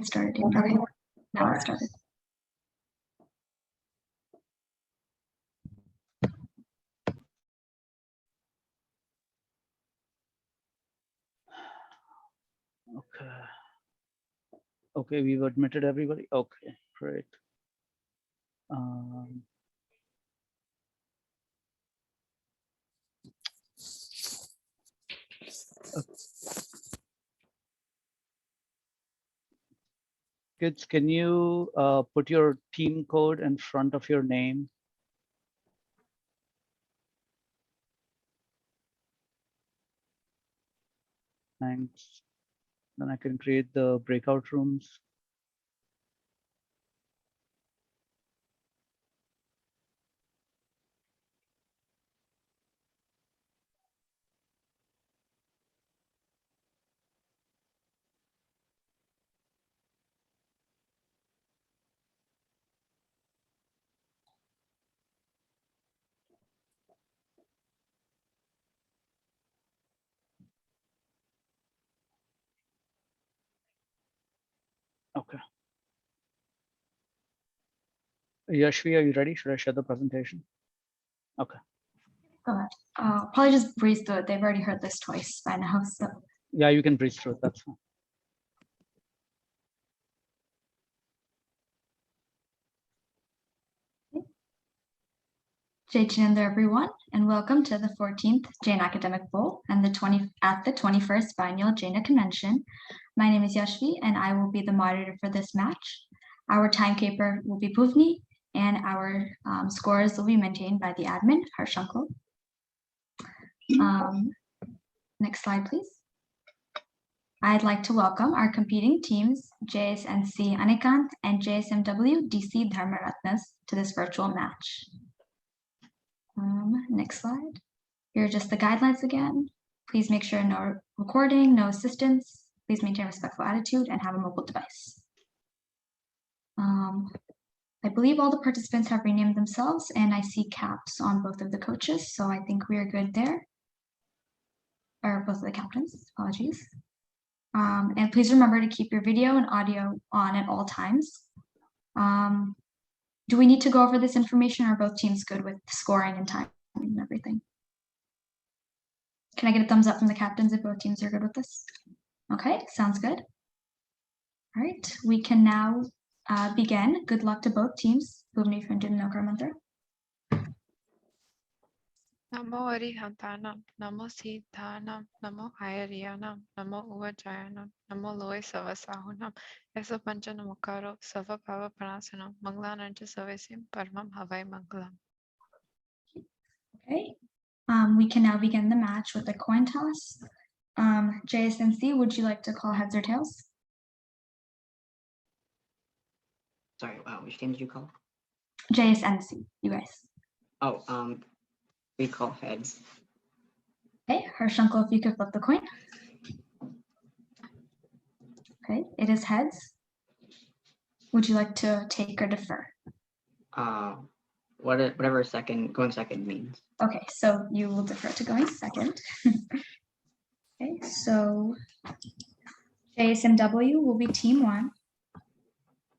get started. Okay, now let's start. Okay. Okay, we've admitted everybody. Okay, great. Kids, can you put your team code in front of your name? Thanks. Then I can create the breakout rooms. Okay. Yashvi, are you ready? Should I share the presentation? Okay. Go ahead. Probably just breeze through it. They've already heard this twice by now, so. Yeah, you can breeze through it. That's fine. Jai Chinandra, everyone, and welcome to the 14th Jain Academic Bowl and the 21st Biennial JAINA Convention. My name is Yashvi, and I will be the moderator for this match. Our timekeeper will be Bhuvni, and our scores will be maintained by the admin, Harshankal. Next slide, please. I'd like to welcome our competing teams, JSNC Anekant and JSMW DC Dharma Ratnas, to this virtual match. Next slide. Here are just the guidelines again. Please make sure no recording, no assistance. Please maintain a respectful attitude and have a mobile device. I believe all the participants have renamed themselves, and I see caps on both of the coaches, so I think we are good there. Or both of the captains, apologies. And please remember to keep your video and audio on at all times. Do we need to go over this information, or are both teams good with scoring and timing and everything? Can I get a thumbs up from the captains if both teams are good with this? Okay, sounds good. All right, we can now begin. Good luck to both teams. Bhuvni, if you can do the Nokar mantra. Namo Arihantanam, Namo Siddhanam, Namo Hayariyanam, Namo Uvajayanam, Namo Loe Savasahunam, Esa Panchanamakaro, Sava Bhava Pranasanam, Manglananja Savesim, Parmam Havai Mangalam. Okay, we can now begin the match with a coin toss. JSNC, would you like to call heads or tails? Sorry, which game did you call? JSNC, you guys. Oh, we call heads. Okay, Harshankal, if you could flip the coin. Okay, it is heads. Would you like to take or defer? Whatever going second means. Okay, so you will defer to going second. Okay, so JSMW will be team 1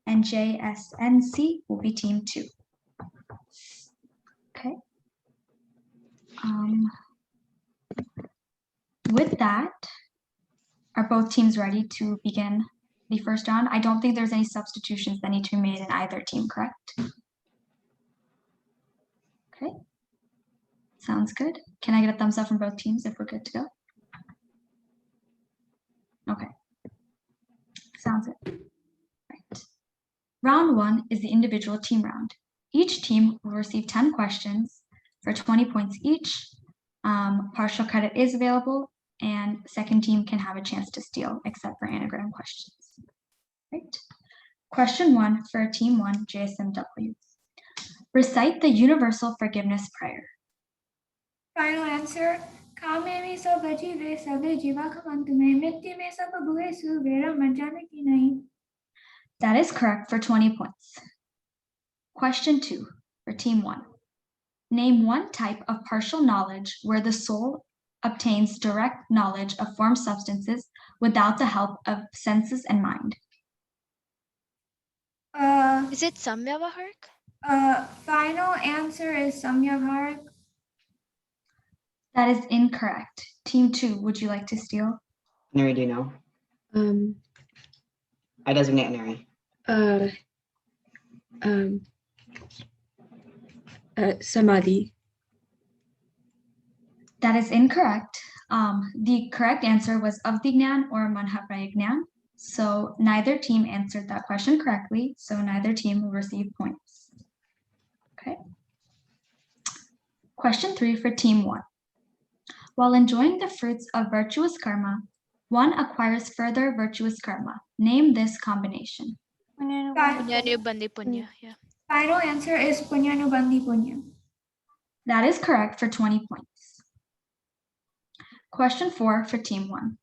and JSNC will be team 2. Okay. With that, are both teams ready to begin the first round? I don't think there's any substitutions that need to be made in either team, correct? Okay. Sounds good. Can I get a thumbs up from both teams if we're good to go? Okay. Sounds good. Right. Round 1 is the individual team round. Each team will receive 10 questions for 20 points each. Partial credit is available, and second team can have a chance to steal, except for anagram questions. Right. Question 1 for team 1, JSMW. Recite the universal forgiveness prayer. Final answer. That is correct for 20 points. Question 2 for team 1. Name one type of partial knowledge where the soul obtains direct knowledge of formed substances without the help of senses and mind. Is it Samyavaharak? Final answer is Samyavaharak. That is incorrect. Team 2, would you like to steal? Neri, do you know? I designate Neri. Samadhi. That is incorrect. The correct answer was Avdignan or Manhaprayagnan. So neither team answered that question correctly, so neither team will receive points. Okay. Question 3 for team 1. While enjoying the fruits of virtuous karma, one acquires further virtuous karma. Name this combination. Punyanyubandhi punya. Yeah. Final answer is Punyanubandhi Punya. That is correct for 20 points. Question 4 for team 1.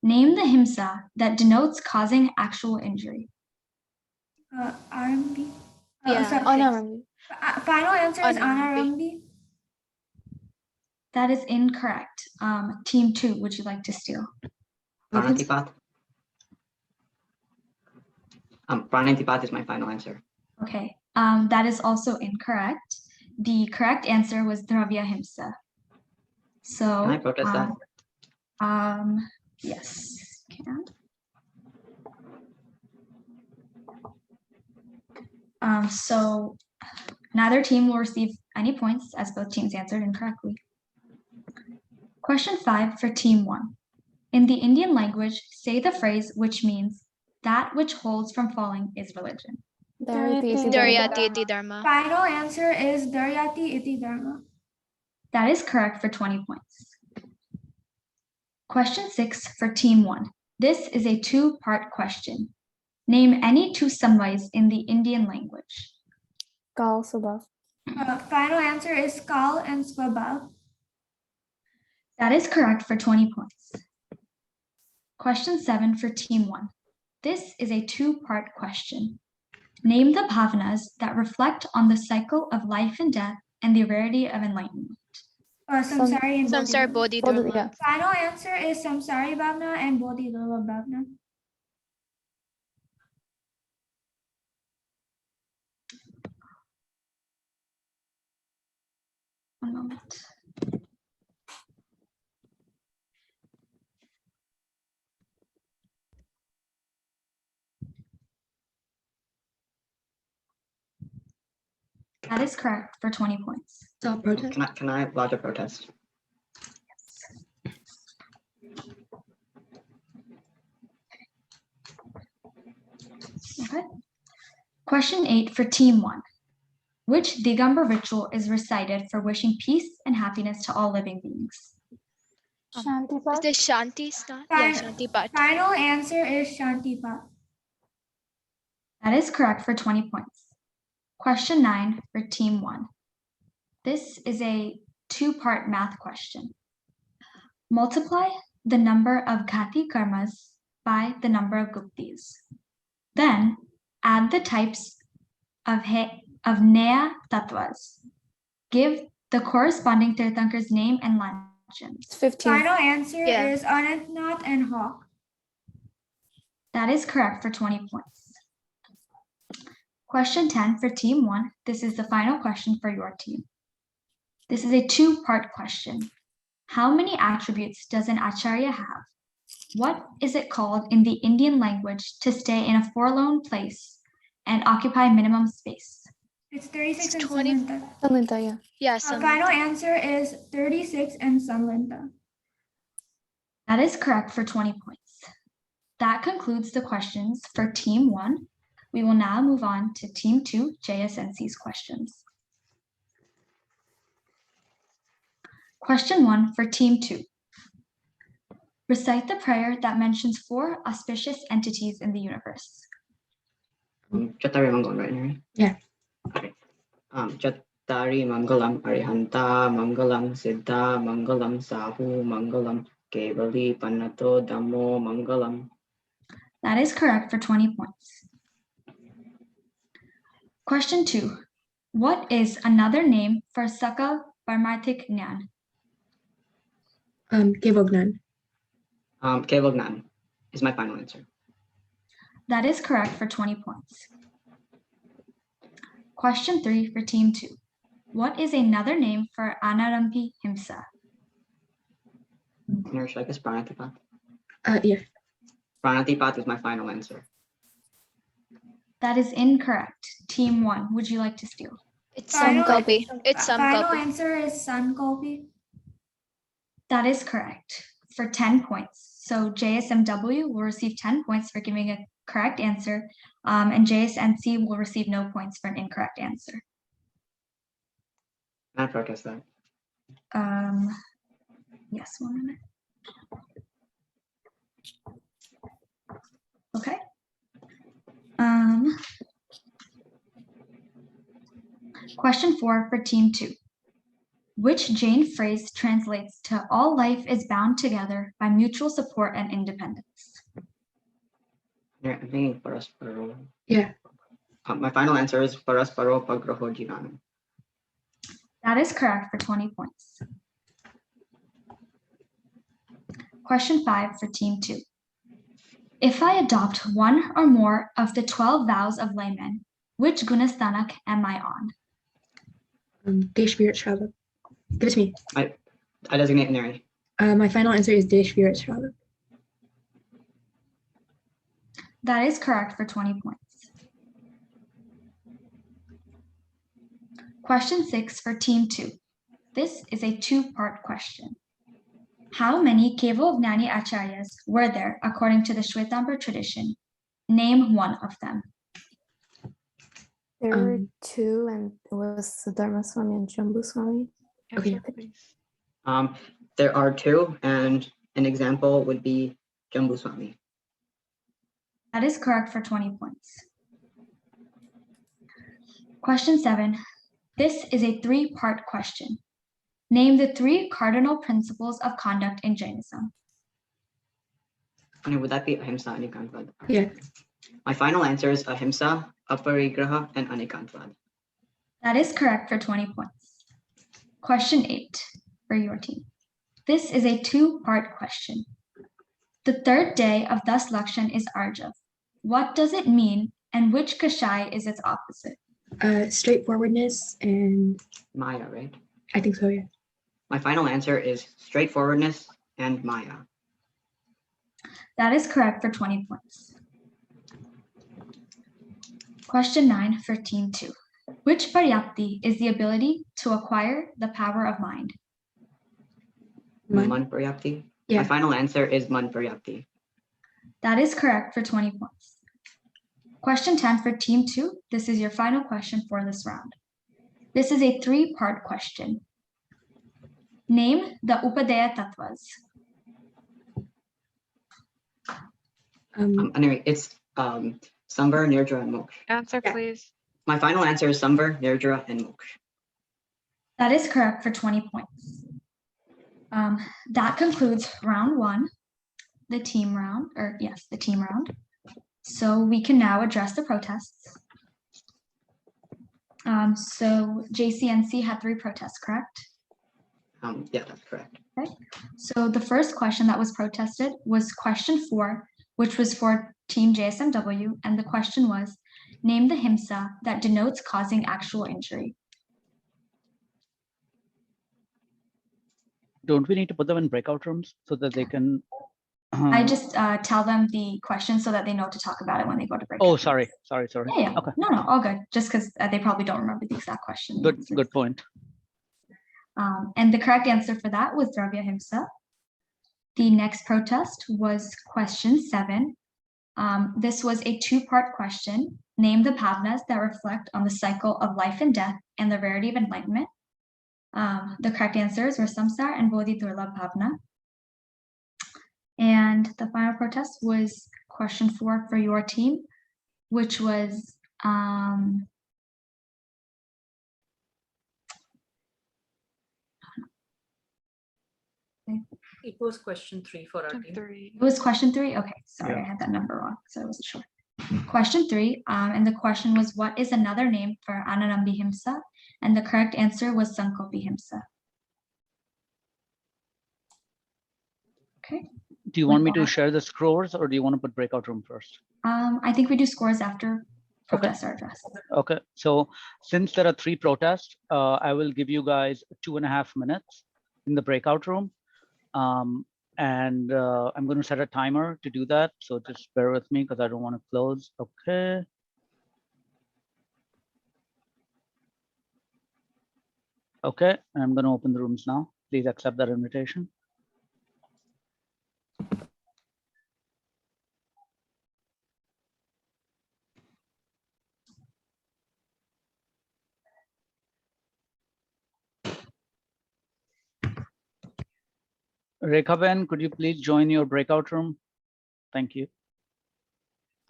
Name the himsa that denotes causing actual injury. RMB. Yeah. Sorry. Final answer is Anarambi. Anarambi. That is incorrect. Team 2, would you like to steal? Pranatipat. Pranatipat is my final answer. Okay, that is also incorrect. The correct answer was Dravya Himsa. So, Can I protest that? Yes, can. So neither team will receive any points as both teams answered incorrectly. Question 5 for team 1. In the Indian language, say the phrase which means that which holds from falling is religion. Daryati iti dharma. Final answer is Daryati iti dharma. That is correct for 20 points. Question 6 for team 1. This is a two-part question. Name any two samvais in the Indian language. Kal Sabaf. Final answer is Kal and Swabhav. That is correct for 20 points. Question 7 for team 1. This is a two-part question. Name the bhavanas that reflect on the cycle of life and death and the rarity of enlightenment. Samsari and Samsar Bodhi. bodhi dharma. Final answer is Samsari Bhavna and Bodhi Bhavna. One moment. That is correct for 20 points. Stop protest. Can I lodge a protest? Okay. Question 8 for team 1. Which Digambar ritual is recited for wishing peace and happiness to all living beings? Is this Shanti Snan? Yeah, Shanti Pat. Final answer is Shantipat. That is correct for 20 points. Question 9 for team 1. This is a two-part math question. Multiply the number of Ghati karmas by the number of Guptis. Then add the types of Naya Tattvas. Give the corresponding Tirthankar's name and legends. 15. Final answer Yeah. is Anantnath and Hawk. That is correct for 20 points. Question 10 for team 1. This is the final question for your team. This is a two-part question. How many attributes does an acharya have? What is it called in the Indian language to stay in a forlorn place and occupy minimum space? It's 36 It's and 20. Sanlinta. Salinta, yeah. Yeah, Final answer is 36 and Sanlinta. That is correct for 20 points. That concludes the questions for team 1. We will now move on to team 2, JSNC's questions. Question 1 for team 2. Recite the prayer that mentions 4 auspicious entities in the universe. Chattari Mangalam, right, Neri? Yeah. Okay. Chattari Mangalam, Arihanta Mangalam, Siddha Mangalam, Sahu Mangalam, Kevali Panato Dhammo Mangalam. That is correct for 20 points. Question 2. What is another name for Sakal Parmarthik Jnana? Kevognan. Kevagnan is my final answer. That is correct for 20 points. Question 3 for team 2. What is another name for Anarampi Himsa? Should I guess Pranatipat? Yeah. Pranatipat is my final answer. That is incorrect. Team 1, would you like to steal? It's Samkapi. It's Final Samkapi. answer is Sankalpi. That is correct for 10 points. So JSMW will receive 10 points for giving a correct answer, and JSNC will receive no points for an incorrect answer. I protest that. Yes, 1 minute. Okay. Question 4 for team 2. Which Jain phrase translates to all life is bound together by mutual support and independence? Yeah, I'm thinking Parasparo. Yeah. My final answer is Parasparo Pagraho Jivanam. That is correct for 20 points. Question 5 for team 2. If I adopt one or more of the 12 vows of laymen, which Gunastanak am I on? Deshvirat Shravak. Give it to me. I designate Neri. My final answer is Deshvirat Shravak. That is correct for 20 points. Question 6 for team 2. This is a 2-part question. How many Kevalgnani Acharyas were there according to the Shwetambar tradition? Name one of them. There were 2, and it was Dharma Swami and Jambhu Swami. Okay. Please. There are 2, and an example would be Jambhu Swami. That is correct for 20 points. Question 7. This is a 3-part question. Name the 3 cardinal principles of conduct in Jainism. Would that be Ahimsa, Anekant? Yeah. My final answer is Ahimsa, Aparigraha, and Anekant. That is correct for 20 points. Question 8 for your team. This is a 2-part question. The 3rd day of Das Lakshan is Arjav. What does it mean, and which Kashai is its opposite? Straightforwardness and Maya, right? I think so, yeah. My final answer is straightforwardness and Maya. That is correct for 20 points. Question 9 for team 2. Which Paryapti is the ability to acquire the power of mind? Man Paryapti? Yeah. My final answer is Man Paryapti. That is correct for 20 points. Question 10 for team 2. This is your final question for this round. This is a 3-part question. Name the Upadaya Tattvas. Anyway, it's Samvar, Nirdra, and Moksha. Answer, Yeah. please. My final answer is Samvar, Nirdra, and Moksha. That is correct for 20 points. That concludes round 1, the team round, the team round. So we can now address the protests. So JCNC had 3 protests, correct? Yeah, that's correct. Okay. So the first question that was protested was question 4, which was for team JSMW, and the question was, name the himsa that denotes causing actual injury. Don't we need to put them in breakout rooms so that they can? I just tell them the question so that they know to talk about it when they go to break. Oh, sorry. Yeah. Okay. No, all good. Just because they probably don't remember the exact question. Good point. And the correct answer for that was Dravya Himsa. The next protest was question 7. This was a 2-part question. Name the bhavnas that reflect on the cycle of life and death and the rarity of enlightenment. The correct answers were samsar and bodhi durlabh bhavna. And the final protest was question 4 for your team, which was It was question 3 for our team. 3. it was question 3. Okay, sorry, Yeah. I had that number wrong, so I wasn't sure. Question 3, and the question was, what is another name for Anarambi Himsa? And the correct answer was Sankalpi Himsa. Okay. Do you want me to share the scores or do you want to put breakout room first? I think we do scores after. protests are addressed. Okay, so since there are 3 protests, I will give you guys 2.5 minutes in the breakout room. And I'm going to set a timer to do that. So just bear with me because I don't want to close. Okay. Okay, I'm going to open the rooms now. Please accept that invitation. Rekha Ben, could you please join your breakout room? Thank you.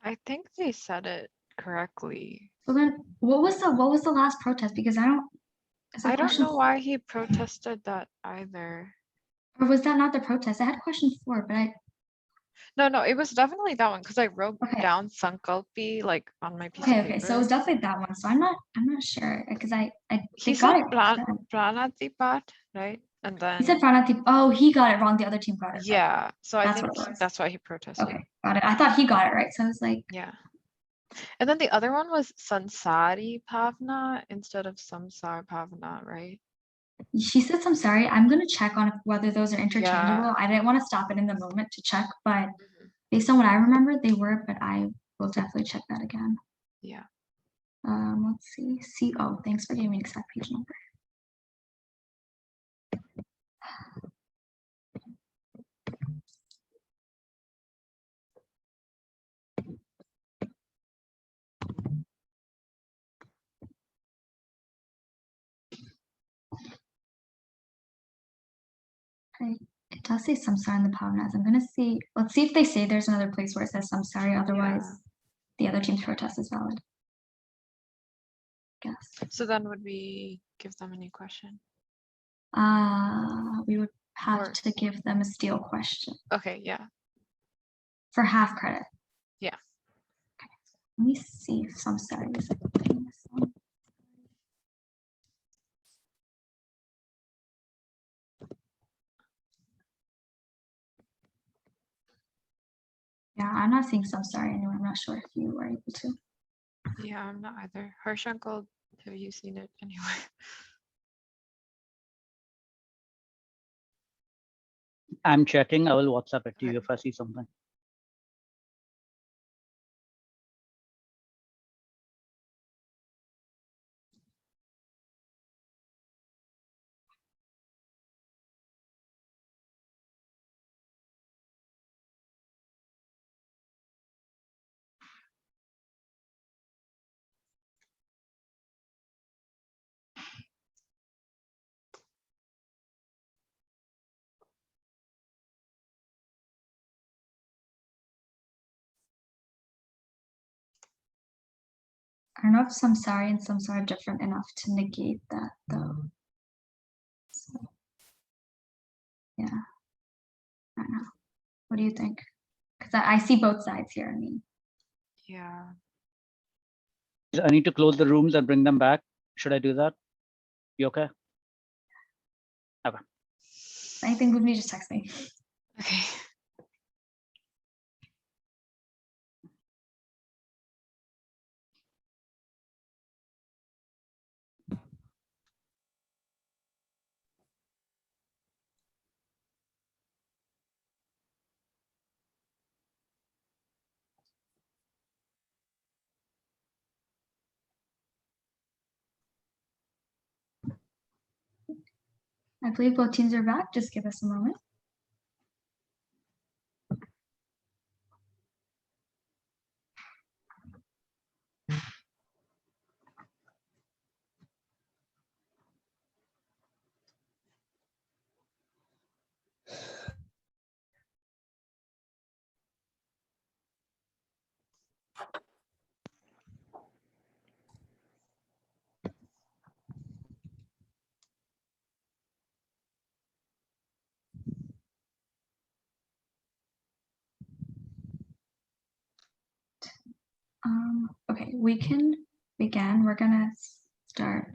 I think they said it correctly. So then what was the last protest? Because I don't. is it I don't question know why he protested that either. Or was that not the protest? I had question 4, but I. No, it was definitely that one because I wrote Okay. down Sankalpi like on my piece Okay, of paper. okay, so it was definitely that one. So I'm not sure because I He they got said it. Right. Pranatipat, right? And then He said Pranati. Oh, he got it wrong. The other team got it. Right. yeah, so I That's think what it was. that's why he protested. Okay, got it. I thought he got it right. So I was like, Yeah. And then the other one was Sansari Bhavna instead of Samsar Bhavna, right? she said some sorry. I'm gonna check on whether those are interchangeable. Yeah. I didn't want to stop it in the moment to check, but Mhm. based on what I remember, they were. But I will definitely check that again. Yeah. Let's see. CO. Thanks for giving me exact page number. Okay. It does say samsara in the bhavnas. I'm gonna see. Let's see if they say there's another place where it says samsari. Otherwise, the other team's protest is valid. Guess. So then would we give them a new question? We would have Or- to give them a steal question Okay, yeah. for half credit. Yeah. Okay. Let me see if samsari is in this one. Yeah, I'm not seeing samsari anywhere. I'm not sure if you were able to. Yeah, I'm not either. Harshankal, have you seen it anywhere? I'm checking. I will WhatsApp it to you Okay. if I see something. I don't know if samsari and samsara are different enough to negate that though. So, yeah. I don't know. What do you think? Because I see both sides here. I mean, Yeah. I need to close the rooms and bring them back. Should I do that? You okay? Okay. anything with me, just text me. Okay. I believe both teams are back. Just give us a moment. Okay, we can begin. We're gonna start.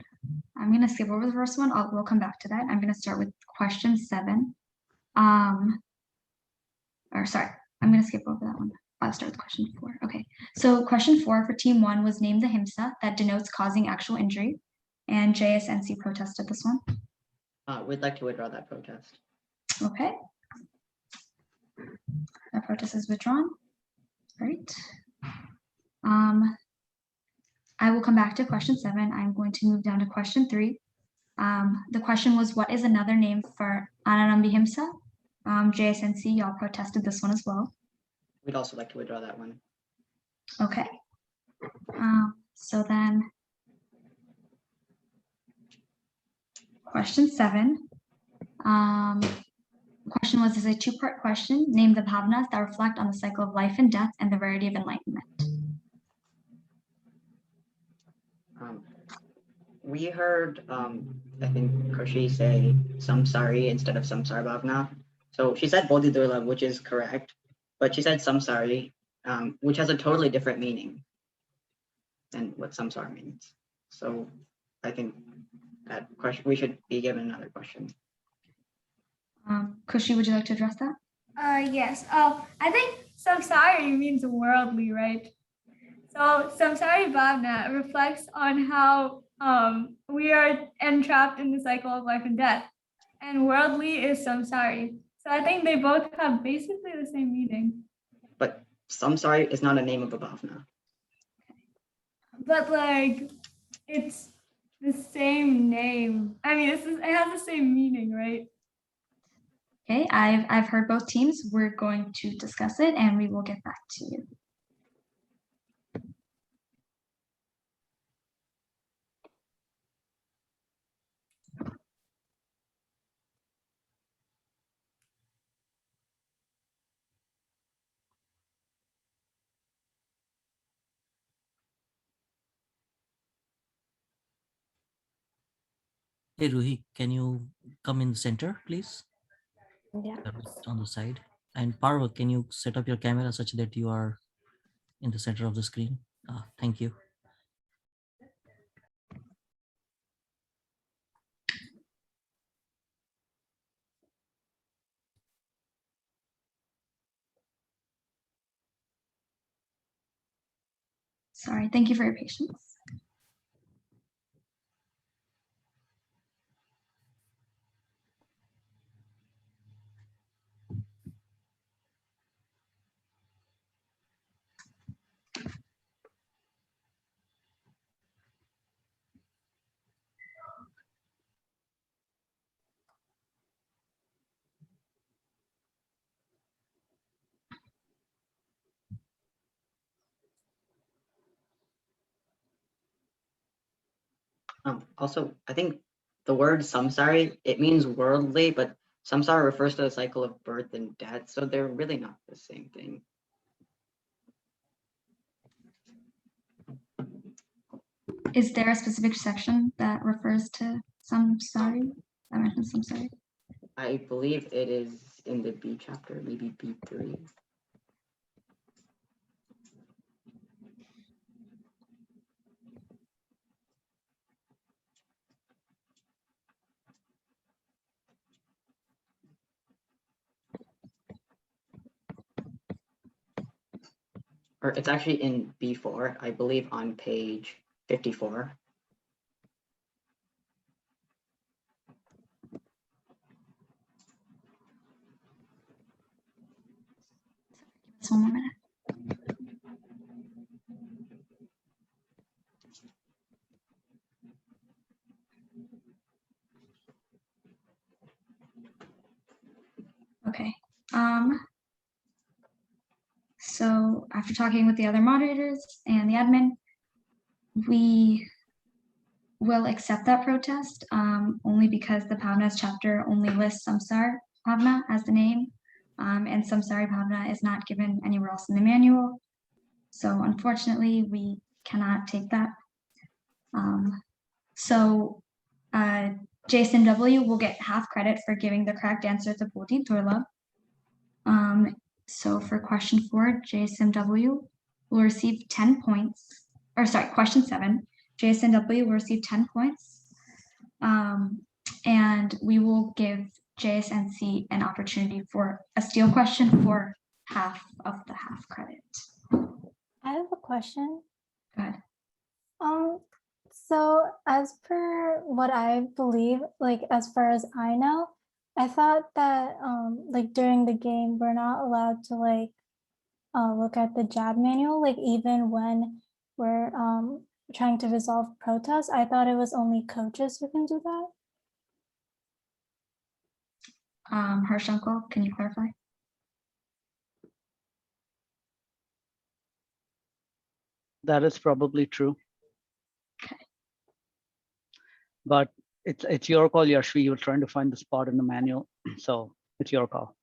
I'm gonna skip over the first one. We'll come back to that. I'm gonna start with question 7. Or sorry, I'm gonna skip over that one. I'll start with question 4. Okay, so question 4 for team 1 was name the himsa that denotes causing actual injury, and JSNC protested this one. We'd like to withdraw that protest. Okay. That protest is withdrawn. Great. I will come back to question 7. I'm going to move down to question 3. The question was, what is another name for Ananambihimsa? JSNC, y'all protested this one as well. We'd also like to withdraw that one. Okay. So then question 7. Question was, is a 2-part question. Name the bhavnas that reflect on the cycle of life and death and the rarity of enlightenment. We heard, I think Koshi say samsari instead of samsara bhavna. So she said bodhi durlabh, which is correct, but she said samsari, which has a totally different meaning than what samsara means. So I think that question, we should be given another question. Kushi, would you like to address that? Yes. I think samsari means worldly, right? So samsari bhavna reflects on how we are entrapped in the cycle of life and death, and worldly is samsari. So I think they both have basically the same meaning. But samsari is not a name of a bhavna. But like, it's the same name. I mean, it has the same meaning, right? Okay, I've heard both teams. We're going to discuss it and we will get back to you. Hey Ruhi, can you come in the center, please? Yeah. On the side. And Parva, can you set up your camera such that you are in the center of the screen? Thank you. Sorry, thank you for your patience. Also, I think the word samsari, it means worldly, but samsara refers to the cycle of birth and death, so they're really not the same thing. Is there a specific section that refers to samsari? I mentioned samsari. I believe it is in the B chapter, maybe B3. Or it's actually in B4, I believe on page 54. Just 1 more minute. Okay. So after talking with the other moderators and the admin, we will accept that protest only because the Bhavnas chapter only lists samsar bhavna as the name, and samsari bhavna is not given anywhere else in the manual. So unfortunately, we cannot take that. JSMW will get half credit for giving the correct answer to Bodhi Durlabh. So for question 4, JSMW will receive 10 points, or sorry, question 7, JSMW will receive 10 points. And we will give JSNC an opportunity for a steal question for half of the half credit. I have a question. Go ahead. So as per what I believe, like as far as I know, I thought that like during the game we're not allowed to like look at the job manual, like even when we're trying to resolve protests. I thought it was only coaches who can do that. Harshankal, can you clarify? That is probably true. Okay. But it's your call, Yashvi. You're trying to find the spot in the manual, so it's your call.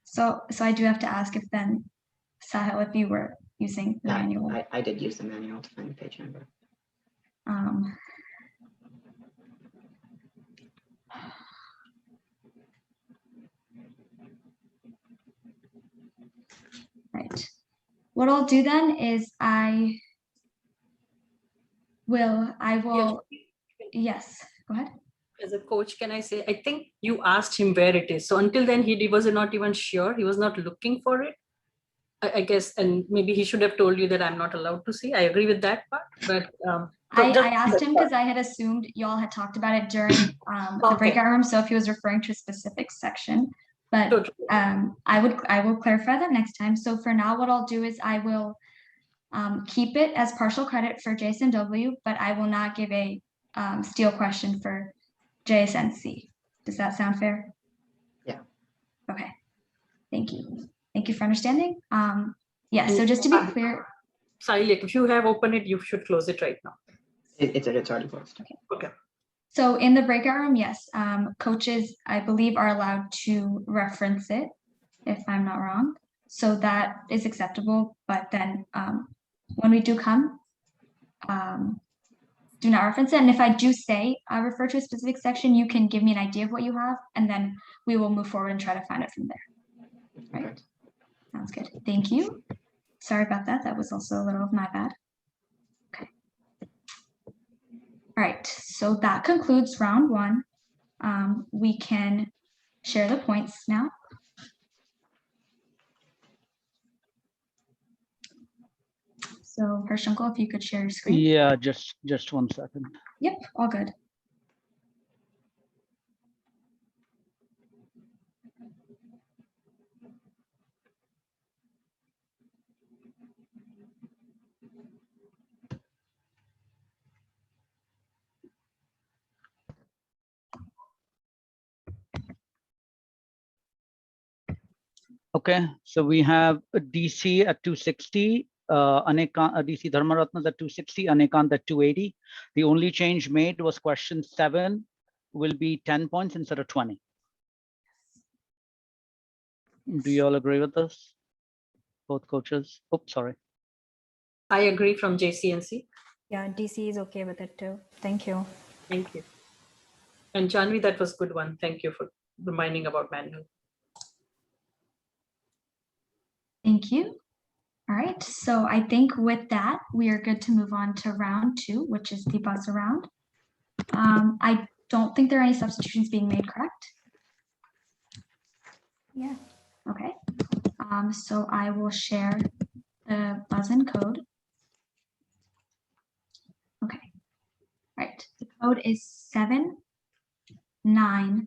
So I do have to ask if then, Sahil, if you were using the manual. I did use the manual to find the page number. Right. What I'll do then is I will, yes, go ahead. As a coach, can I say, I think you asked him where it is. So until then, he was not even sure. He was not looking for it, I guess. And maybe he should have told you that I'm not allowed to see. I agree with that part. But I asked him because I had assumed y'all had talked about it during the breakout room. So if he was referring to a specific section, but I will clarify that next time. So for now, what I'll do is I will keep it as partial credit for JSMW, but I will not give a steal question for JSNC. Does that sound fair? Yeah. Okay. Thank you. Thank you for understanding. Yeah, so just to be clear. Sahil, if you have opened it, you should close it right now. It's already closed. Okay. So in the breakout room, yes, coaches, I believe, are allowed to reference it, if I'm not wrong. So that is acceptable. But then when we do come, do not reference it. And if I do say I refer to a specific section, you can give me an idea of what you have, and then we will move forward and try to find it from there. Right? Okay. Sounds good. Thank you. Sorry about that. That was also a little of my bad. Okay. All right. So that concludes round one. We can share the points now. So Harshankal, if you could share your screen. Yeah, just 1 second. Yep, all good. Okay, so we have a DC at 260, Anekant, DC Dharma Ratnas at 260, Anekant at 280. The only change made was question 7 will be 10 points instead of 20. Do you all agree with this? Both coaches? Oops, sorry. I agree from JCNC. Yeah, DC is okay with it too. Thank you. Thank you. And Janvi, that was a good one. Thank you for reminding about manual. Thank you. All right, so I think with that, we are good to move on to round 2, which is the buzzer round. I don't think there are any substitutions being made, correct? Yeah. Okay, so I will share the buzz-in code. Okay, all right, the code is 7911617.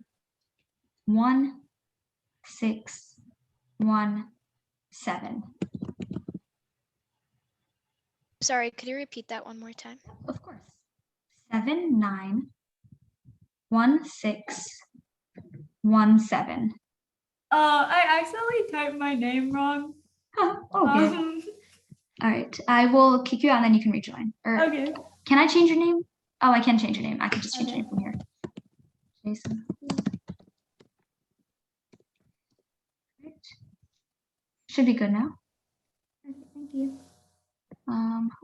Sorry, could you repeat that one more time? Of course. 791617. I accidentally typed my name wrong. Oh, okay. All right, I will kick you out and then you can rejoin. Or Okay. Can I change your name? Oh, I can change your name. I can just change your name from here. Jason. Right. Should be good now. Thank you.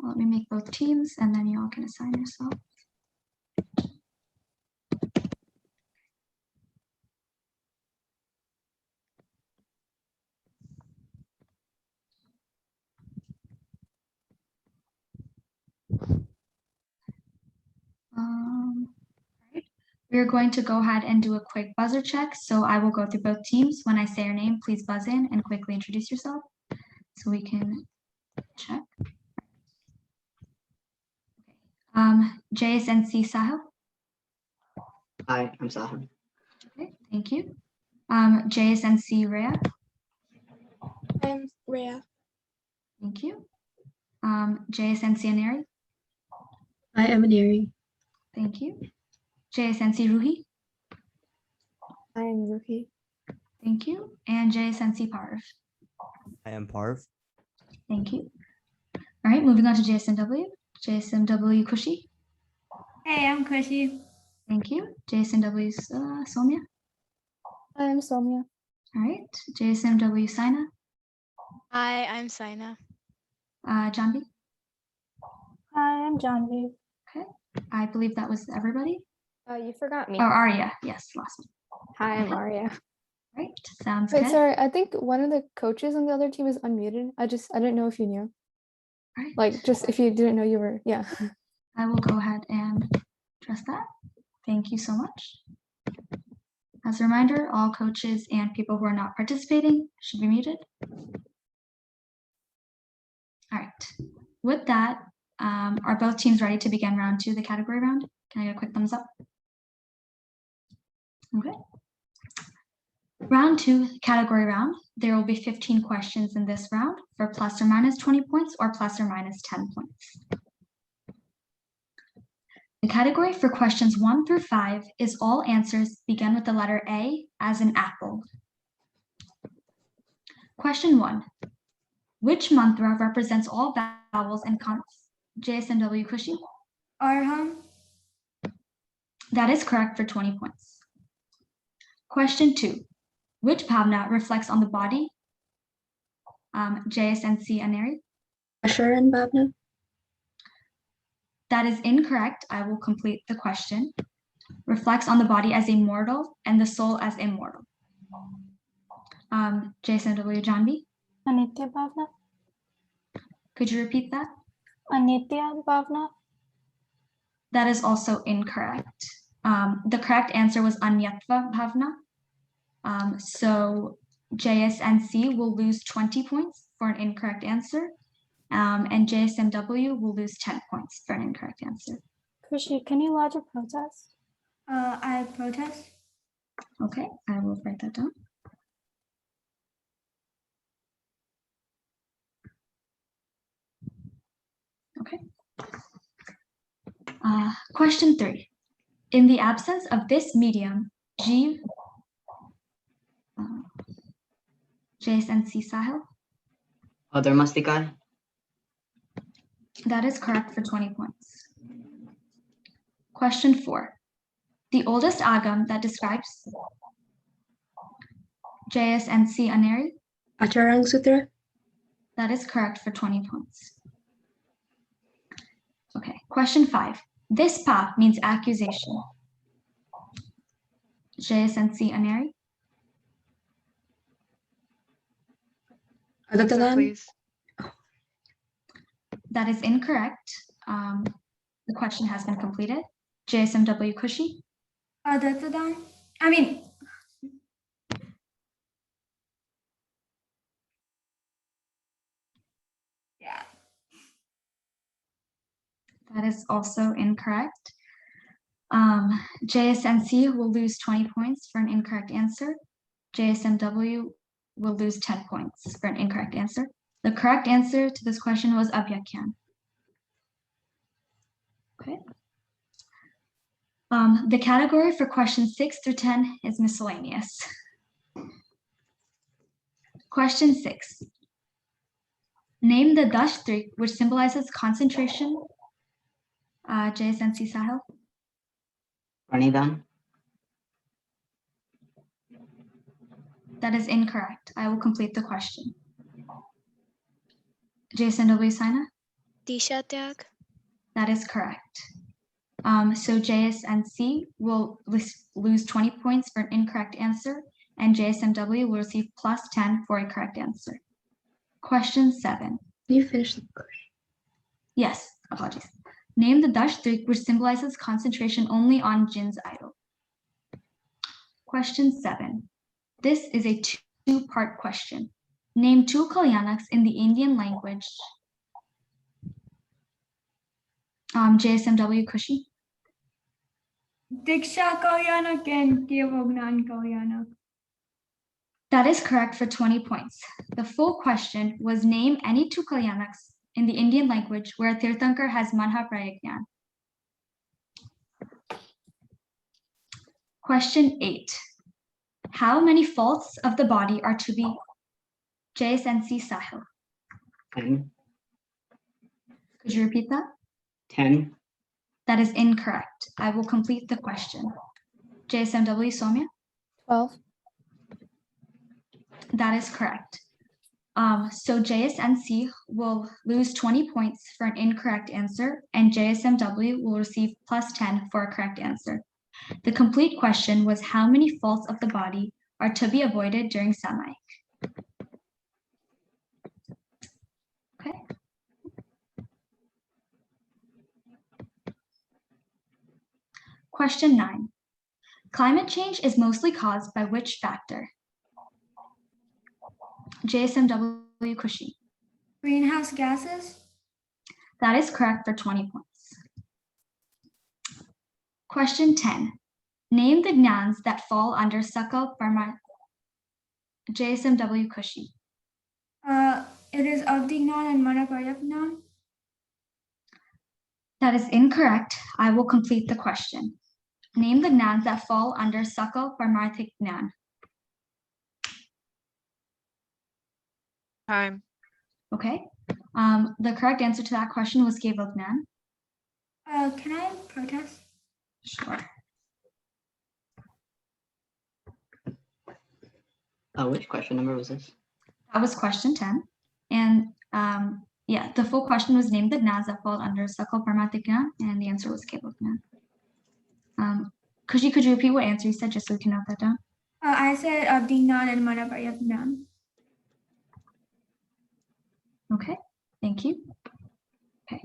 Let me make both teams and then you all can assign yourself. Right. We we're going to go ahead and do a quick buzzer check. So I will go through both teams. When I say your name, please buzz in and quickly introduce yourself so we can check. JSNC Sahil. Hi, I'm Sahil. Okay, thank you. JSNC Rekha. I'm Rhea. Thank you. JSNC Aneri. I am Aneri. Thank you. JSNC Ruhi. I am Ruhi. Thank you. And JSNC Parv. I am Parv. Thank you. All right, moving on to JSMW. JSMW Kushi. Hey, I'm Kushi. Thank you. JSMW Somya. I am Somya. All right. JSMW Saina. Hi, I'm Saina. Janvi. I am Janvi. Okay. I believe that was everybody. You forgot me. Oh, Arya. Yes, last one. Hi, I'm Arya. Right. Sounds Wait, good. sorry. I think one of the coaches on the other team is unmuted. I didn't know if you knew. All right. Like, just if you didn't know you were, yeah. I will go ahead and address that. Thank you so much. As a reminder, all coaches and people who are not participating should be muted. All right. With that, are both teams ready to begin round 2, the category round? Can I get a quick thumbs up? Okay. Round 2, category round. There will be 15 questions in this round for plus or minus 20 points or plus or minus 10 points. The category for questions 1 through 5 is all answers begin with the letter A as in apple. Question 1. Which mantra represents all vowels and consonants? JSMW Kushi. Arham. That is correct for 20 points. Question 2. Which bhavna reflects on the body? JSNC Aneri. Ashuran Bhavna. That is incorrect. I will complete the question. Reflects on the body as a mortal and the soul as immortal. JSMW Janvi. Anitya Bhavna. Could you repeat that? Anitya Bhavna. That is also incorrect. The correct answer was Anyatva Bhavna. So JSNC will lose 20 points for an incorrect answer. And JSMW will lose 10 points for an incorrect answer. Kushi, can you lodge a protest? I protest. Okay, I will write that down. Okay. Question 3. In the absence of this medium, JSNC Sahil. Dharmastika. That is correct for 20 points. Question 4. The oldest agam that describes JSNC Aneri. Acharang Sutra. That is correct for 20 points. Okay, question 5. This pa means accusation. JSNC Aneri. Answer, please. That is incorrect. The question has been completed. JSMW Kushi. Adatadan. I mean. Yeah. That is also incorrect. JSNC will lose 20 points for an incorrect answer. JSMW will lose 10 points for an incorrect answer. The correct answer to this question was Abhyakyan. Okay. The category for questions 6 through 10 is miscellaneous. Question 6. Name the dashtrik which symbolizes concentration. JSNC Sahil. Pranidan. That is incorrect. I will complete the question. JSNW Saina. Disha Tyag. That is correct. So JSNC will lose 20 points for an incorrect answer, and JSMW will receive plus 10 for a correct answer. Question 7. Can you finish the question? Yes, apologies. Name the dashtrik which symbolizes concentration only on Jin's idol. Question 7. This is a two-part question. Name 2 Kalyanakas in the Indian language. JSMW Kushi. Diksha Kalyanak and Devognan Kalyanak. That is correct for 20 points. The full question was name any 2 Kalyanakas in the Indian language where Tirthankar has Manha Prayagyan. Question 8. How many faults of the body are to be JSNC Sahil? 10. Could you repeat that? 10. That is incorrect. I will complete the question. JSMW Somya? 12. That is correct. So JSNC will lose 20 points for an incorrect answer, and JSMW will receive +10 for a correct answer. The complete question was how many faults of the body are to be avoided during Samaik? Okay. Question 9. Climate change is mostly caused by which factor? JSMW Kushi. Greenhouse gases. That is correct for 20 points. Question 10. Name the gnans that fall under Sakal Parma. JSMW Kushi. It is Avdignan and Manaparyapnan. That is incorrect. I will complete the question. Name the gnans that fall under Sakal Parmarthik Gnan. Time. Okay. The correct answer to that question was Gevognan. Can I protest? Sure. Which question number was this? That was question 10. And yeah, the full question was name the gnans that fall under Sakal Parmarthik Gnan, and the answer was Gevognan. Could you repeat what answer you said just so we can note that down? I said Avdignan and Manaparyapnan. Okay, thank you. Okay.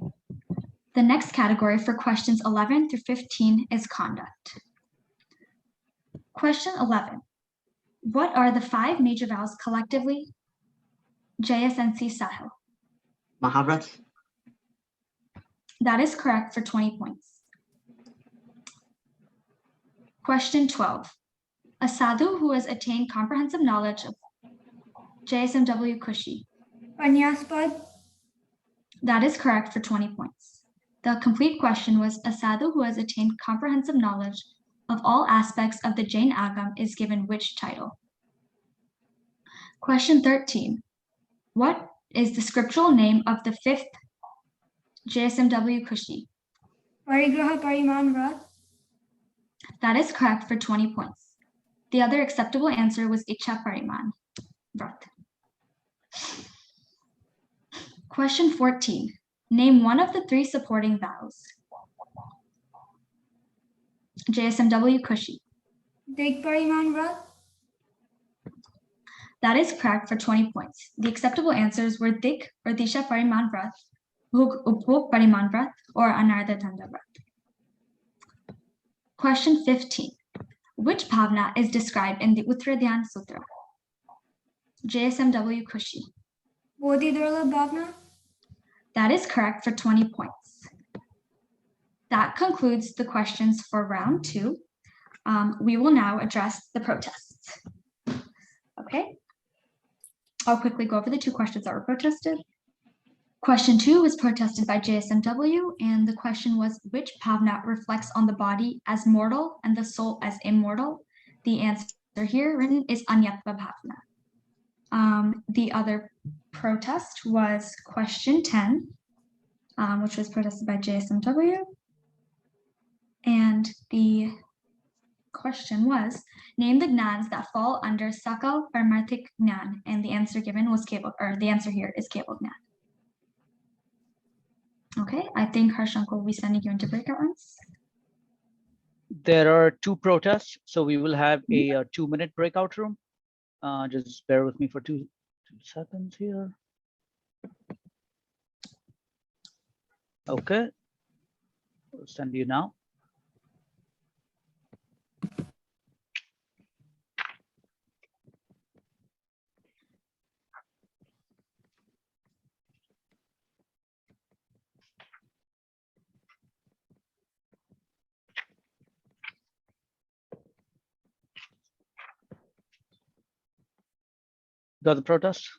The next category for questions 11 through 15 is conduct. Question 11. What are the 5 major vows collectively? JSNC Sahil. Mahabharat. That is correct for 20 points. Question 12. A sadhu who has attained comprehensive knowledge of JSMW Kushi. Panyaspad. That is correct for 20 points. The complete question was a sadhu who has attained comprehensive knowledge of all aspects of the Jain Agam is given which title? Question 13. What is the scriptural name of the 5th JSMW Kushi? Parigraha Pariman Vrat. That is correct for 20 points. The other acceptable answer was Icha Pariman Vrat. Question 14. Name one of the 3 supporting vows. JSMW Kushi. Dig Pariman Vrat. That is correct for 20 points. The acceptable answers were Dik or Disha Pariman Vrat, Hug Upok Pariman Vrat, or Anartha Tanda Vrat. Question 15. Which bhavna is described in the Uttradhyan Sutra? JSMW Kushi. Bodhidharma Bhavna. That is correct for 20 points. That concludes the questions for round 2. We will now address the protests. Okay. I'll quickly go over the 2 questions that were protested. Question 2 was protested by JSMW, and the question was, which bhavna reflects on the body as mortal and the soul as immortal? The answer here written is Anyatva bhavna. The other protest was question 10, which was protested by JSMW. And the question was, name the gnans that fall under Sakal Parmarthik Gnan, and the answer given was the answer here is Keval Gnan. Okay, I think Harshankar will be sending you into breakout rooms. There are 2 protests, so we will have a 2-minute breakout room. Just bear with me for 2 seconds here. Okay, I'll send you now. The other protest?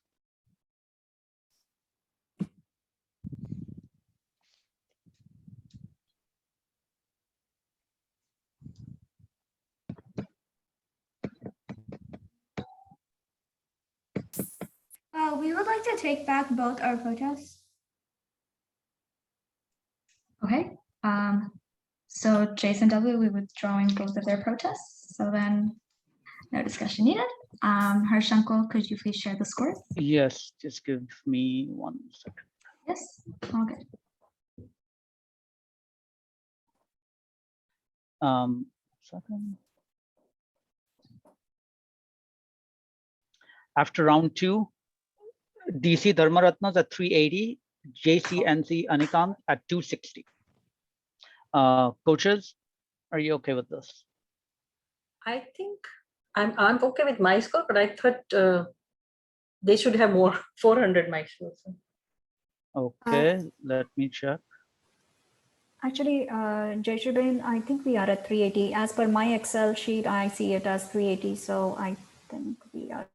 We would like to take back both our protests. Okay. So JSMW, we're withdrawing both of their protests. So then no discussion needed. Harshankal, could you please share the scores? Yes, just give me 1 second. Yes, all good. Second. After round 2, DC Dharma Ratnas at 380, JCNC Anekant at 260. Coaches, are you okay with this? I think I'm okay with my score, but I thought they should have more 400 my score. So. Okay, let me check. Actually, Jaishuben, I think we are at 380. As per my Excel sheet, I see it as 380. So I think we are.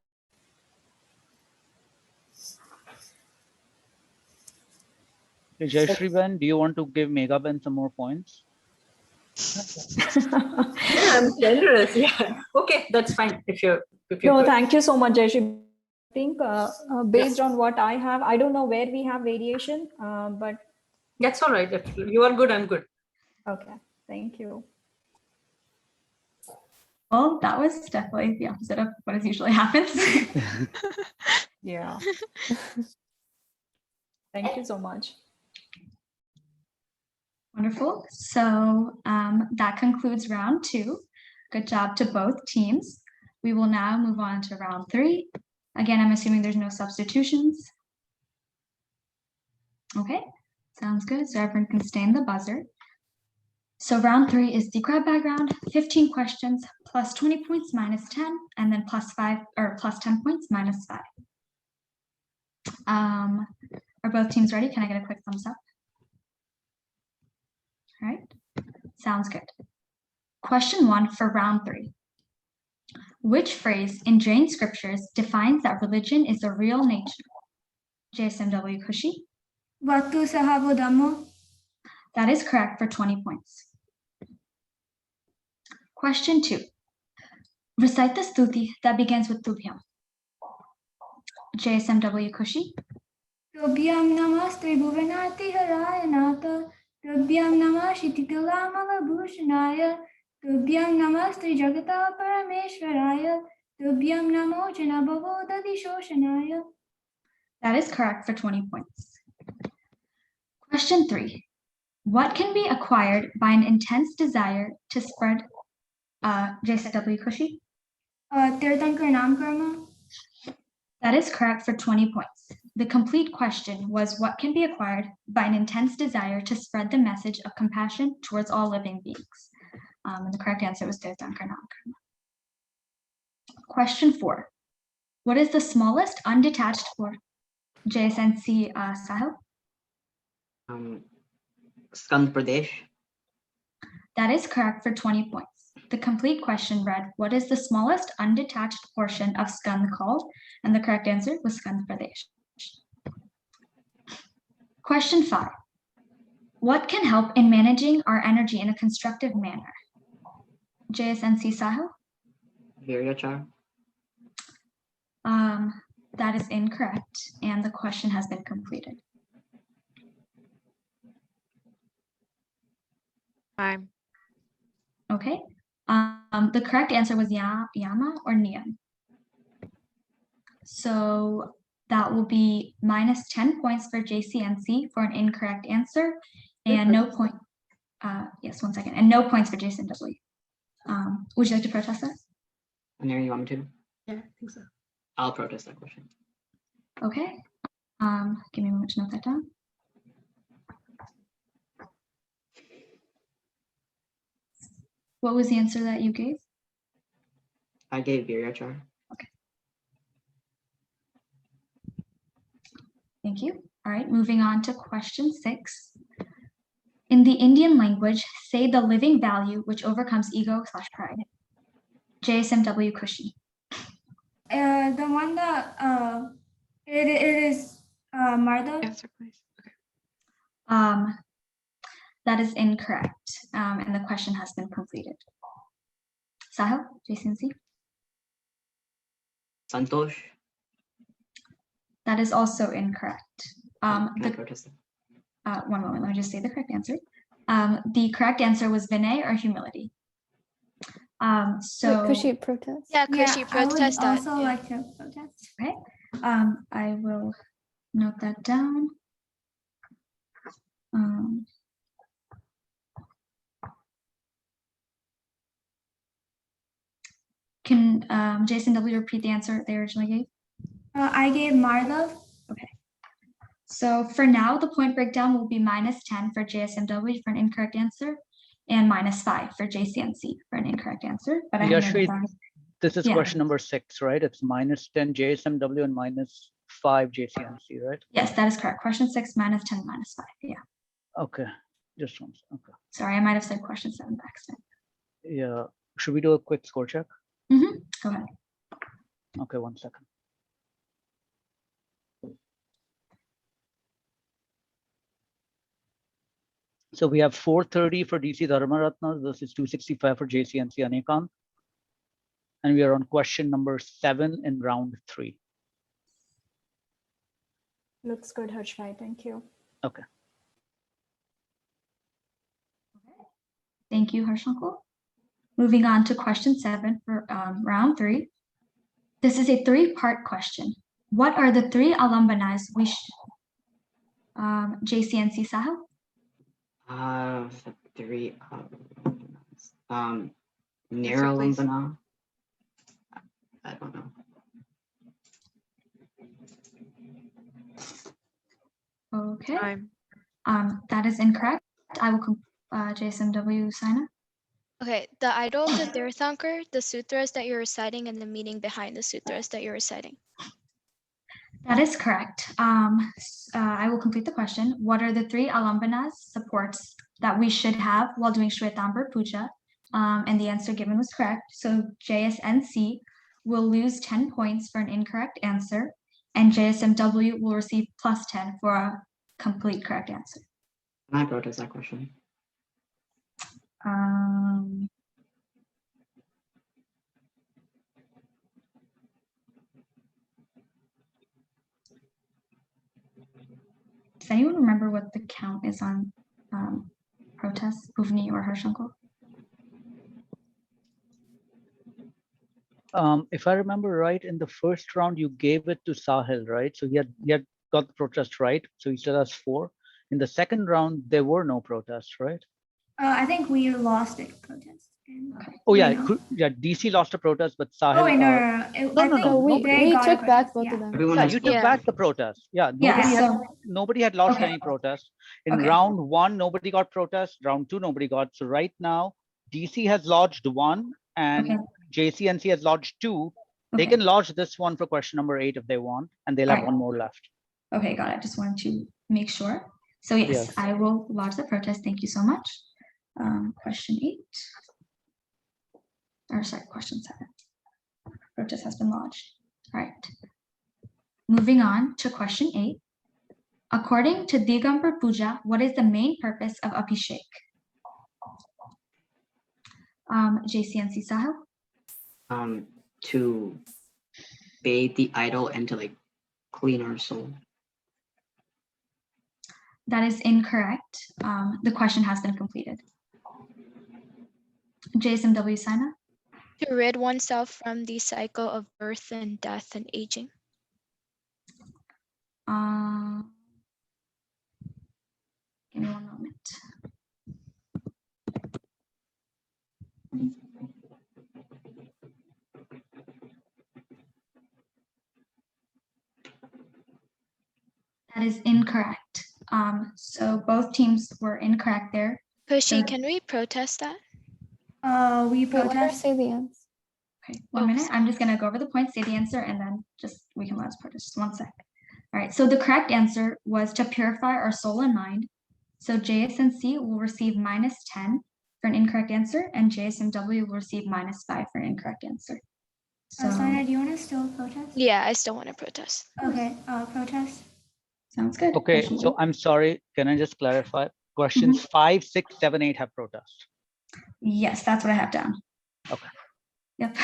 Jayshree Ben, do you want to give Megha Ben some more points? Yeah, I'm generous. Yeah. Okay, that's fine. If you're No, good. thank you so much, Jaishuben. I think based on what I have, I don't know where we have variation, but that's all right. If you are good, I'm good. Okay, thank you. Well, that was definitely the opposite of what is usually happens. Yeah. Thank you so much. Wonderful. So that concludes round 2. Good job to both teams. We will now move on to round 3. Again, I'm assuming there's no substitutions. Okay, sounds good. So everyone can stay in the buzzer. So round 3 is the grab bag round, 15 questions, plus 20 points, minus 10, and then plus 5 or plus 10 points, minus 5. Are both teams ready? Can I get a quick thumbs up? All right, sounds good. Question 1 for round 3. Which phrase in Jain scriptures defines that religion is the real nature? JSMW Kushi? Vatu Sahavo Dhammo. That is correct for 20 points. Question 2. Recite the stuti that begins with Tubhyam. JSMW Kushi? Tubhyam namaste bhuvanati harayanata. Tubhyam namashiti tilamala bhushanaya. Tubhyam namaste jagata parameshwaraya. Tubhyam namo janabhavo dadi shoshanaya. That is correct for 20 points. Question 3. What can be acquired by an intense desire to spread JSW Kushi? Tirthankar Nam Karma. That is correct for 20 points. The complete question was what can be acquired by an intense desire to spread the message of compassion towards all living beings? And the correct answer was Tirthankar Nam Karma. Question 4. What is the smallest undetached for JSNC Sahil? Skand Pradesh. That is correct for 20 points. The complete question read, what is the smallest undetached portion of Skand called? And the correct answer was Skand Pradesh. Question 5. What can help in managing our energy in a constructive manner? JSNC Sahil? Viryachar. That is incorrect, and the question has been completed. Time. Okay. The correct answer was Yama or Niyam. So that will be minus 10 points for JCNC for an incorrect answer, and no point. Yes, 1 second, and no points for JSMW. Would you like to protest that? Aneri, you want me to? Yeah, I think so. I'll protest that question. Okay. Give me a moment to note that down. What was the answer that you gave? I gave Viryachar. Okay. Thank you. All right, moving on to question 6. In the Indian language, say the living value which overcomes ego/pride. JSMW Kushi. The one that it is Martha. Answer, please. Okay. That is incorrect, and the question has been completed. Sahil, JCNC. Santosh. That is also incorrect. Can I protest? One moment, let me just say the correct answer. The correct answer was Vinay or humility. So Wait, could she protest? Yeah, could she protest I would that? also like to protest. Okay, I will note that down. Can JSMW repeat the answer they originally gave? I gave Martha. Okay. So for now, the point breakdown will be -10 for JSMW for an incorrect answer and -5 for JCNC for an incorrect answer. But I have noted down. This is Yeah. question number 6, right? It's -10 JSMW and -5 JCNC, right? Yes, that is correct. Question 6, -10, -5. Yeah. Okay, just one. Okay. Sorry, I might have said question 7 by accident. Yeah. Should we do a quick score check? Go ahead. Okay, 1 second. So we have 430 for DC Dharma Ratnas versus 265 for JCNC Anekant. And we are on question number 7 in round 3. Looks good, Harshvai. Thank you. Okay. Thank you, Harshankul. Moving on to question 7 for round 3. This is a 3-part question. What are the 3 alumni we should, JCNC Sahil? 3 Niralambana. I don't know. Okay. That is incorrect. I will JSMW Saina. Okay, the idol of the Tirthankar, the sutras that you're reciting, and the meaning behind the sutras that you're reciting. That is correct. I will complete the question. What are the 3 alambanas supports that we should have while doing Shwetambar Puja? And the answer given was correct. So JSNC will lose 10 points for an incorrect answer, and JSMW will receive +10 for a complete correct answer. Can I protest that question? Does anyone remember what the count is on protests, Bhuvni or Harshankul? If I remember right, in the first round, you gave it to Sahil, right? So he had got the protest right. So he still has 4. In the second round, there were no protests, right? I think we lost a protest. Okay. Oh yeah, DC lost a protest, but Sahil. Oh wait, no. We took back both of them. Yeah, you took back the protest. Yeah, nobody had lost any protest. In round 1, nobody got protest. Round 2, nobody got. So right now, DC has lodged 1 and JCNC has lodged 2. They can lodge this one for question number 8 if they want, and they'll have 1 more left. Okay, got it. Just wanted to make sure. So yes, I will lodge the protest. Thank you so much. Question 8. Or sorry, question 7. Protest has been lodged. All right. Moving on to question 8. According to Digambar Puja, what is the main purpose of Abhishek? JCNC Sahil? To bathe the idol and to like clean our soul. That is incorrect. The question has been completed. JSMW Saina? To rid oneself from the cycle of birth and death and aging. Give me 1 moment. That is incorrect. So both teams were incorrect there. Kushi, can we protest that? We protest. Say the answer. Okay, 1 minute. I'm just gonna go over the points, say the answer, and then we can let us protest. Just 1 sec. All right. So the correct answer was to purify our soul and mind. So JSNC will receive -10 for an incorrect answer, and JSMW will receive -5 for an incorrect answer. So Sonia, do you want to still protest? Yeah, I still want to protest. Okay, protest. sounds good. Okay, Question so I'm sorry. Can I just clarify? Questions 5, 6, 7, 8 have protest. Yes, that's what I have down. Okay. Yep.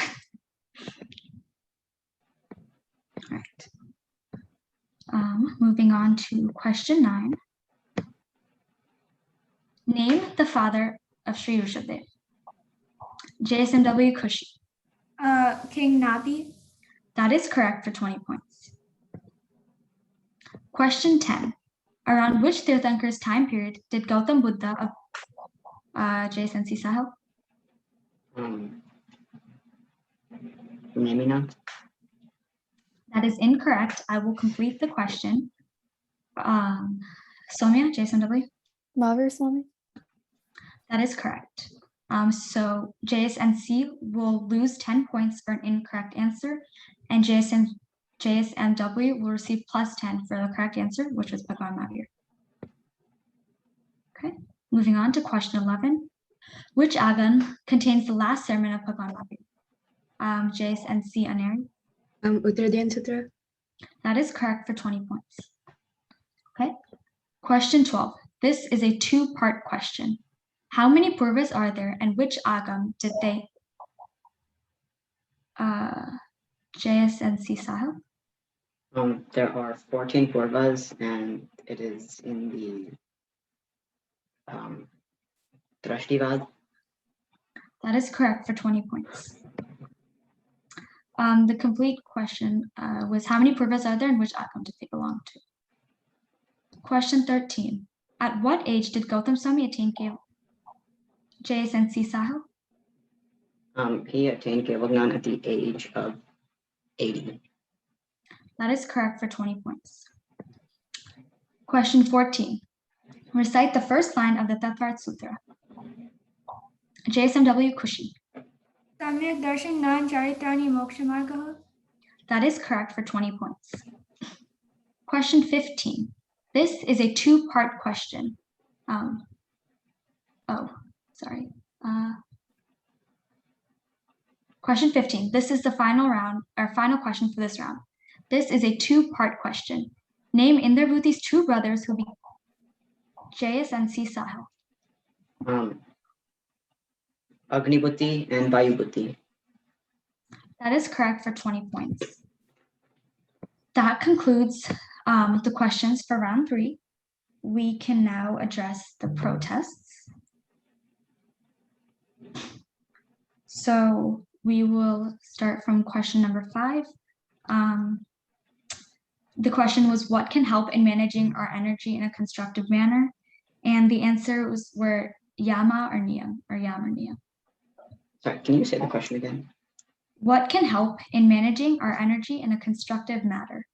All right. Moving on to question 9. Name the father of Sri Rishabdev. JSMW Kushi. King Nabi. That is correct for 20 points. Question 10. Around which Tirthankar's time period did Gautam Buddha of JSNC Sahel? Maybe not. That is incorrect. I will complete the question. Soumya, JSMW? Mahavir Swami. That is correct. So JSNC will lose 10 points for an incorrect answer, and JSMW will receive +10 for the correct answer, which was Bhagwan Mahavir. Okay, moving on to question 11. Which agan contains the last sermon of Bhagwan Mahavir? JSNC Aneri. Uttarayan Sutra. That is correct for 20 points. Okay, question 12. This is a two-part question. How many purvas are there, and which agam did they JSNC Sahel? There are 14 purvas, and it is in the Drashtivad. That is correct for 20 points. The complete question was how many purvas are there, and which agam did they belong to? Question 13. At what age did Gautam Swami attain JSNC Sahel? He attained Kevalgnan at the age of 80. That is correct for 20 points. Question 14. Recite the first line of the Tattvarth Sutra. JSMW Kushi. Samyak Darshan Nan Charitrani Mokshamargaha. That is correct for 20 points. Question 15. This is a two-part question. Question 15. This is the final round, or final question for this round. This is a two-part question. Name Indrabhuti's two brothers who became JSNC Sahel. Agnibhuti and Vayubhuti. That is correct for 20 points. That concludes the questions for round 3. We can now address the protests. So we will start from question number 5. The question was, what can help in managing our energy in a constructive manner? And the answer were yama or niyam, or yam or niyam. Sorry, can you say the question again? What can help in managing our energy in a constructive manner?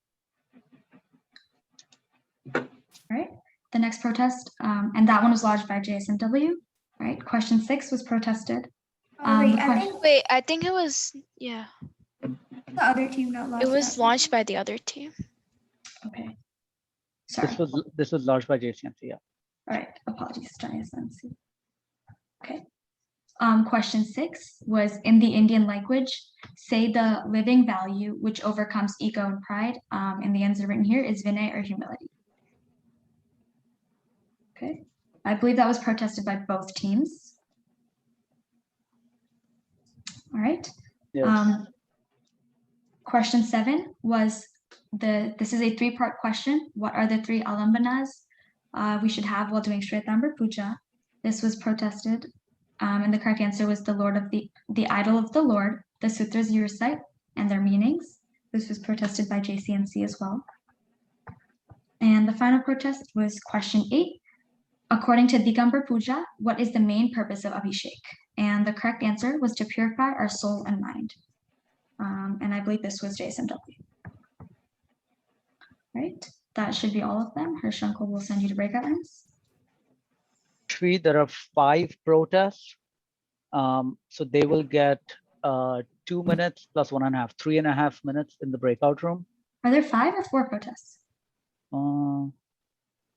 All right, the next protest, and that one was lodged by JSMW. All right, question 6 was protested. I think it was, yeah. The other team that lost. It was launched by the other team. Okay. Sorry. This was lodged by JCNC, yeah. All right, apologies, JSMC. Okay. Question 6 was, in the Indian language, say the living value which overcomes ego and pride. And the answer written here is vinay, or humility. Okay, I believe that was protested by both teams. All right. Yes. Question 7 was this is a 3-part question. What are the 3 alambanas we should have while doing Shvetambara Puja? This was protested. And the correct answer was the Lord of the idol of the Lord, the sutras you recite and their meanings. This was protested by JCNC as well. And the final protest was question 8. According to Digambar Puja, what is the main purpose of Abhishek? And the correct answer was to purify our soul and mind. And I believe this was JSMW. Right, that should be all of them. Harshankal will send you to breakout rooms. There are 5 protests. So they will get 2 minutes plus 1.5, 3.5 minutes in the breakout room. Are there 5 or 4 protests?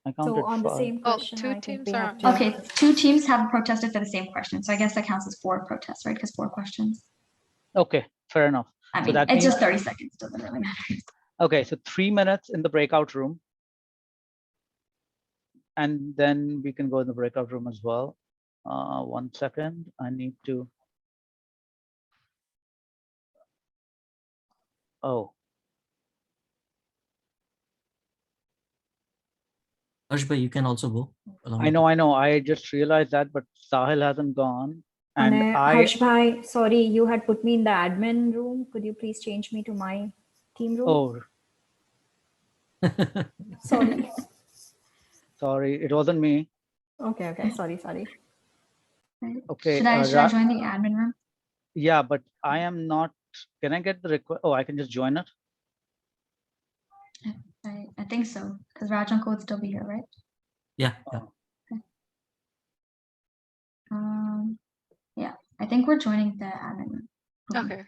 I counted So on 5. the same question, 2 I think teams we are have to. Okay, 2 teams have protested for the same question. So I guess that counts as 4 protests, right? Because 4 questions. Okay, fair enough. I So mean, that it's just means- 30 seconds, doesn't really matter. Okay, so 3 minutes in the breakout room. And then we can go in the breakout room as well. 1 second, I need to. Oh, Harsh, you can also go. along I with know. I just realized that, but Sahil hasn't gone. And Harsh bhai, sorry, you had put me in the admin room. Could you please change me to my team room? Oh, Sorry. sorry, it wasn't me. Okay. Sorry. Okay. Should I join the admin room? Yeah, but I am not. Can I get the request? Oh, I can just join it. I think so, because Raj uncle would still be here, right? Yeah. Yeah, I think we're joining the admin room. Okay.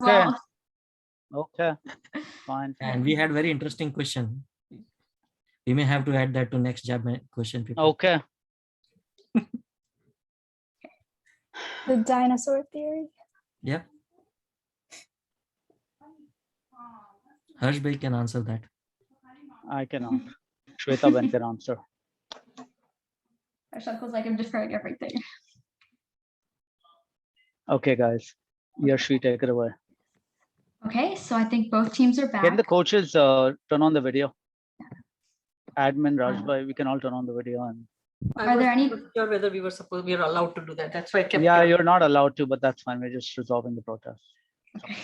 Okay. Okay. Fine. And we had very interesting question. We may have to add that to next job question paper. Okay. The dinosaur theory. Yep. Harsh bhai can answer that. I cannot. Shweta Ben can answer. Raj uncle's like, I'm deferring everything. Okay, guys. Yashi, take it away. Okay, so I think both teams are back. Can the coaches turn on the video? Admin Rajbhai, we can all turn on the video. And Are there any- Not sure whether we were allowed to do that. That's why I kept. yeah, you're not allowed to, but that's fine. We're just resolving the protest. Okay.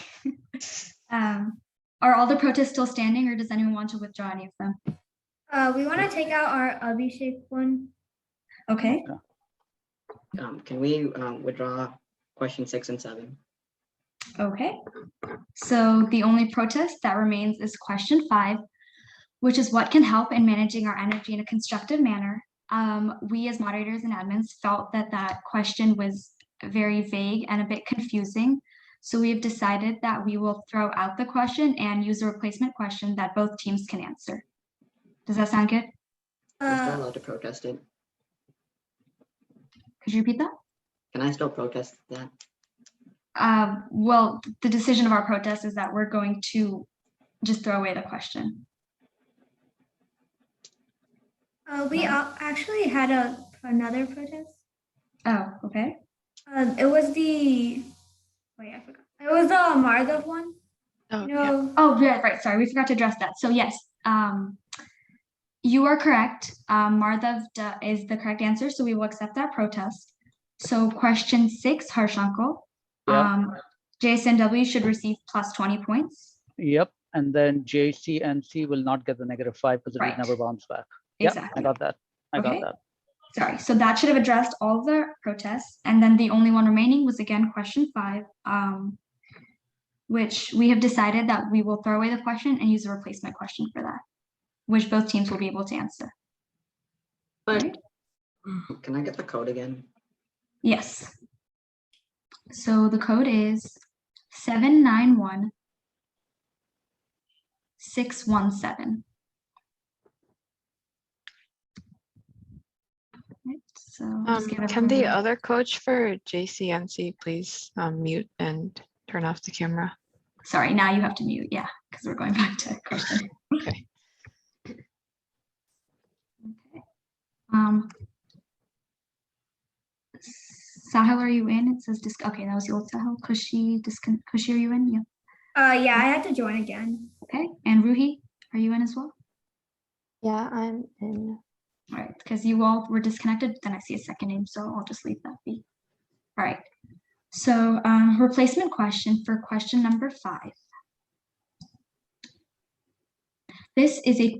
Are all the protests still standing, or does anyone want to withdraw any of them? We want to take out our Abhishek one. Okay. Can we withdraw question 6 and 7? Okay. So the only protest that remains is question 5, which is what can help in managing our energy in a constructive manner. We as moderators and admins felt that that question was very vague and a bit confusing. So we have decided that we will throw out the question and use a replacement question that both teams can answer. Does that sound good? I'm still allowed to protest it. Could you repeat that? Can I still protest that? Well, the decision of our protest is that we're going to just throw away the question. We actually had another protest. Oh, okay. It was the I forgot. It was the Mardhav one. Oh, No. Oh, yeah, right. Sorry, we forgot to address that. So yes, you are correct. Mardhav is the correct answer, so we will accept that protest. So question 6, Harsh uncle. Yeah. JSMW should receive plus 20 points. Yep. And then JCNC will not get the -5 because it Right. will never bounce back. Exactly. Yep, I got that. I Okay. got that. Sorry, so that should have addressed all of the protests. And then the only one remaining was again question 5, which we have decided that we will throw away the question and use a replacement question for that, which both teams will be able to answer. But Can I get the code again? Yes. So the code is 791617. Right, so just give Can the everyone- other coach for JCNC please mute and Turn off the camera. Sorry, now you have to mute. Yeah, because we're going back to question. Okay. Sahil, are you in? It says okay, that was the old Sahil. Kushi, are you in? Yeah. Yeah, I had to join again. Okay. And Ruhi, are you in as well? Yeah, I'm in. All right, because you all were disconnected. Then I see a second name, so I'll just leave that be. All right. So replacement question for question number 5. This is a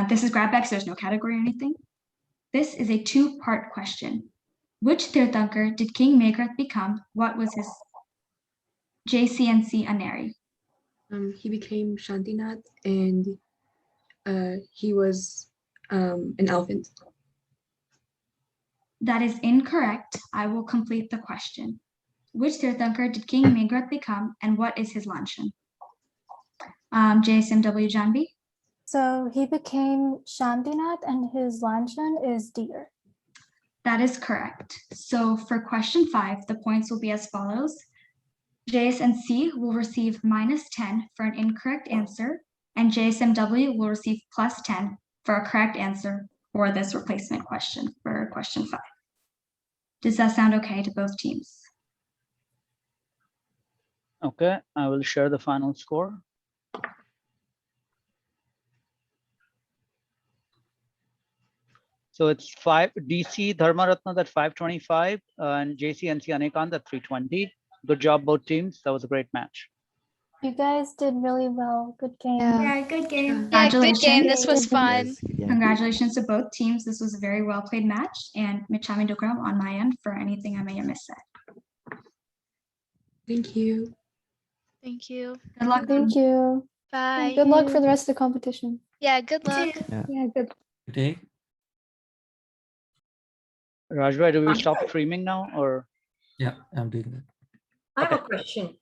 this is grab bag, so there's no category or anything. This is a 2-part question. Which Tirthankar did King Megha become? What was his JCNC Aneri? He became Shantinath, and he was an elephant. That is incorrect. I will complete the question. Which Tirthankar did King Megha become, and what is his lanshan? JSMW Janvi? So he became Shantinath and his lanshan is deer. That is correct. So for question 5, the points will be as follows. JSNC will receive -10 for an incorrect answer, and JSMW will receive +10 for a correct answer for this replacement question for question 5. Does that sound okay to both teams? Okay, I will share the final score. So it's 5 DC Dharma Ratnas at 525 and JCNC Anekant at 320. Good job, both teams. That was a great match. You guys did really well. Good game. Yeah, good game. Yeah, good game. Congratulations. This was fun. Yes, good game. Congratulations to both teams. This was a very well played match, and Michami Dokram on my end for anything I may have missed. Thank you. Thank you. Good luck. Thank you. Bye. Good luck for the rest of the competition. Yeah, good luck. Yeah, good. Good day. Rajbhai, do we stop streaming now or? Yeah, I'm doing that. I have a question.